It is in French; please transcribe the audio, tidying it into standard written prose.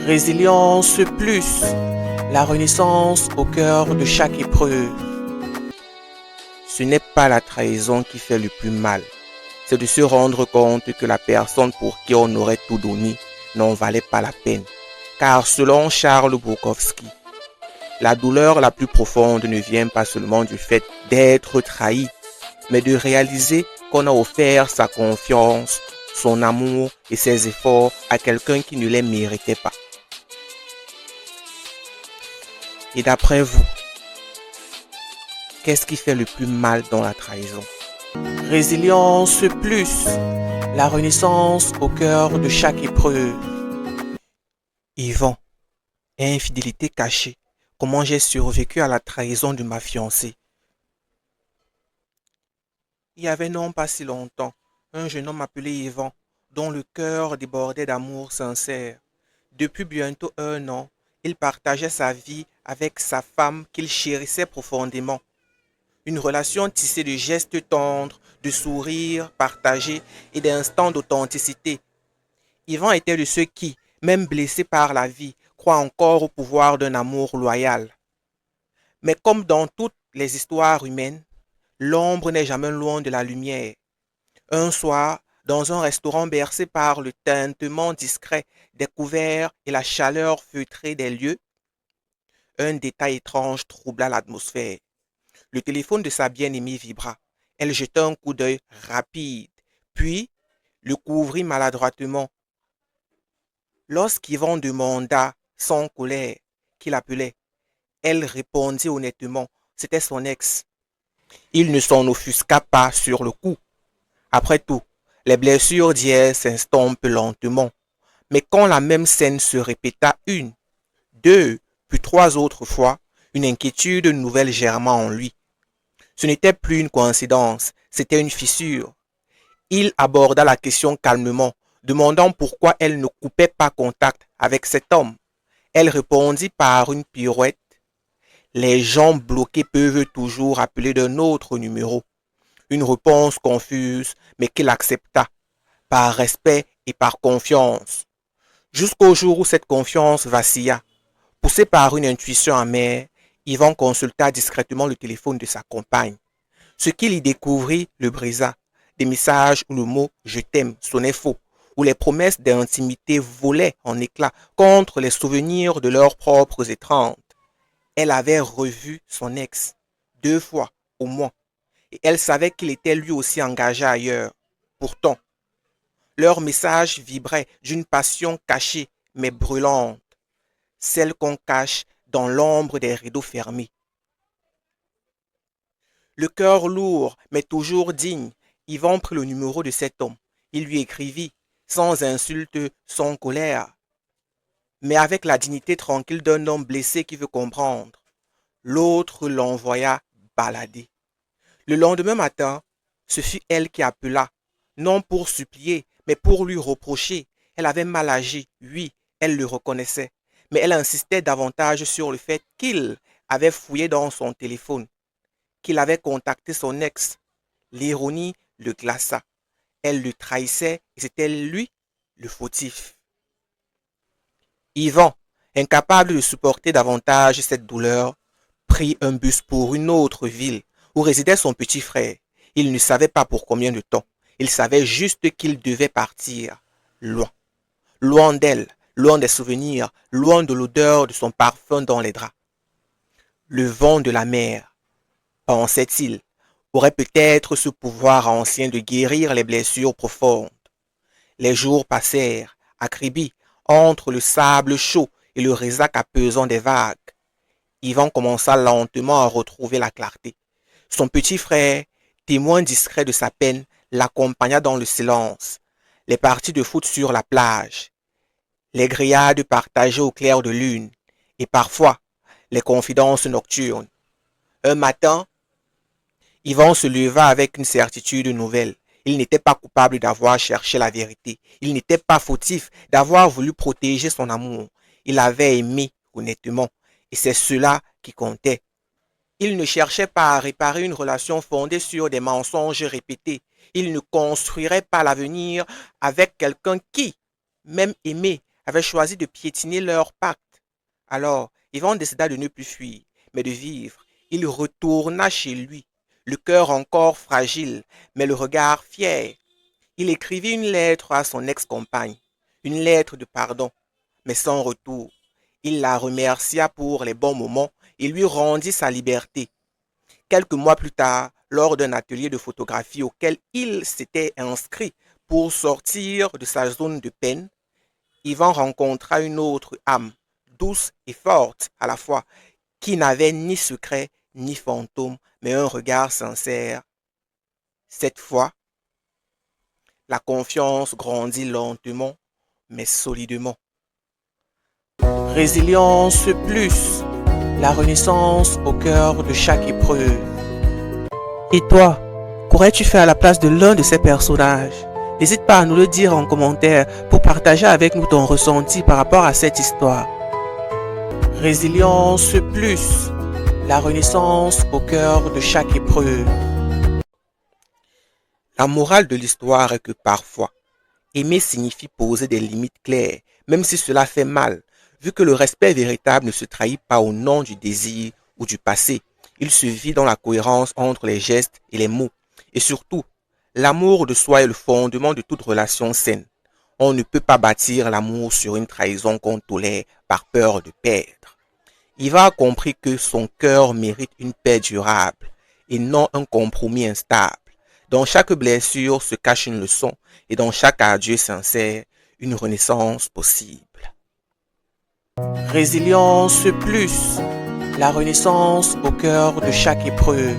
Résilience plus, la renaissance au cœur de chaque épreuve. Ce n'est pas la trahison qui fait le plus mal, c'est de se rendre compte que la personne pour qui on aurait tout donné n'en valait pas la peine. Car selon Charles Bukowski, la douleur la plus profonde ne vient pas seulement du fait d'être trahi, mais de réaliser qu'on a offert sa confiance, son amour et ses efforts à quelqu'un qui ne les méritait pas. Et d'après vous, qu'est-ce qui fait le plus mal dans la trahison? Résilience plus, la renaissance au cœur de chaque épreuve. Yvan, infidélité cachée, comment j'ai survécu à la trahison de ma fiancée. Il y avait non pas si longtemps un jeune homme appelé Yvan, dont le cœur débordait d'amour sincère. Depuis bientôt 1 an, il partageait sa vie avec sa femme qu'il chérissait profondément. Une relation tissée de gestes tendres, de sourires partagés et d'instants d'authenticité. Yvan était de ceux qui, même blessés par la vie, croient encore au pouvoir d'un amour loyal. Mais comme dans toutes les histoires humaines, l'ombre n'est jamais loin de la lumière. Un soir, dans un restaurant bercé par le tintement discret des couverts et la chaleur feutrée des lieux, un détail étrange troubla l'atmosphère. Le téléphone de sa bien-aimée vibra. Elle jeta un coup d'œil rapide, puis le couvrit maladroitement. Lorsqu'Yvan demanda, sans colère, qui l'appelait, elle répondit honnêtement, c'était son ex. Il ne s'en offusqua pas sur le coup. Après tout, les blessures d'hier s'estompent lentement. Mais quand la même scène se répéta 1, 2, puis 3 autres fois, une inquiétude nouvelle germa en lui. Ce n'était plus une coïncidence, c'était une fissure. Il aborda la question calmement, demandant pourquoi elle ne coupait pas contact avec cet homme. Elle répondit par une pirouette. Les gens bloqués peuvent toujours appeler d'un autre numéro. Une réponse confuse, mais qu'il accepta, par respect et par confiance. Jusqu'au jour où cette confiance vacilla. Poussé par une intuition amère, Yvan consulta discrètement le téléphone de sa compagne. Ce qu'il y découvrit le brisa. Des messages où le mot «je t'aime» sonnait faux, où les promesses d'intimité volaient en éclats contre les souvenirs de leurs propres étreintes. Elle avait revu son ex 2 fois au moins, et elle savait qu'il était lui aussi engagé ailleurs. Pourtant, leurs messages vibraient d'une passion cachée mais brûlante, celle qu'on cache dans l'ombre des rideaux fermés. Le cœur lourd, mais toujours digne, Yvan prit le numéro de cet homme. Il lui écrivit, sans insulte, sans colère, mais avec la dignité tranquille d'un homme blessé qui veut comprendre. L'autre l'envoya balader. Le lendemain matin, ce fut elle qui appela, non pour supplier, mais pour lui reprocher. Elle avait mal agi, oui, elle le reconnaissait, mais elle insistait davantage sur le fait qu'il avait fouillé dans son téléphone, qu'il avait contacté son ex. L'ironie le glaça. Elle le trahissait et c'était lui le fautif. Yvan, incapable de supporter davantage cette douleur, prit un bus pour une autre ville où résidait son petit frère. Il ne savait pas pour combien de temps. Il savait juste qu'il devait partir loin. Loin d'elle, loin des souvenirs, loin de l'odeur de son parfum dans les draps. Le vent de la mer, pensait-il, aurait peut-être ce pouvoir ancien de guérir les blessures profondes. Les jours passèrent, acribis, entre le sable chaud et le résac apaisant des vagues. Yvan commença lentement à retrouver la clarté. Son petit frère, témoin discret de sa peine, l'accompagna dans le silence. Les parties de foot sur la plage, les grillades partagées au clair de lune, et parfois les confidences nocturnes. Un matin, Yvan se leva avec une certitude nouvelle. Il n'était pas coupable d'avoir cherché la vérité. Il n'était pas fautif d'avoir voulu protéger son amour. Il avait aimé honnêtement, et c'est cela qui comptait. Il ne cherchait pas à réparer une relation fondée sur des mensonges répétés. Il ne construirait pas l'avenir avec quelqu'un qui, même aimé, avaient choisi de piétiner leur pacte. Alors, Yvan décida de ne plus fuir, mais de vivre. Il retourna chez lui, le cœur encore fragile, mais le regard fier. Il écrivit une lettre à son ex-compagne, une lettre de pardon, mais sans retour. Il la remercia pour les bons moments et lui rendit sa liberté. Quelques mois plus tard, lors d'un atelier de photographie auquel il s'était inscrit pour sortir de sa zone de peine, Yvan rencontra une autre âme, douce et forte à la fois, qui n'avait ni secret ni fantôme, mais un regard sincère. Cette fois, la confiance grandit lentement, mais solidement. Résilience plus, la renaissance au cœur de chaque épreuve. Et toi, qu'aurais-tu fait à la place de l'un de ces personnages? N'hésite pas à nous le dire en commentaire pour partager avec nous ton ressenti par rapport à cette histoire. Résilience plus, la renaissance au cœur de chaque épreuve. La morale de l'histoire est que parfois, aimer signifie poser des limites claires, même si cela fait mal, vu que le respect véritable ne se trahit pas au nom du désir ou du passé. Il se vit dans la cohérence entre les gestes et les mots. Et surtout, l'amour de soi est le fondement de toute relation saine. On ne peut pas bâtir l'amour sur une trahison qu'on tolère par peur de perdre. Yvan a compris que son cœur mérite une paix durable et non un compromis instable. Dans chaque blessure se cache une leçon et dans chaque adieu sincère, une renaissance possible. Résilience plus, la renaissance au cœur de chaque épreuve.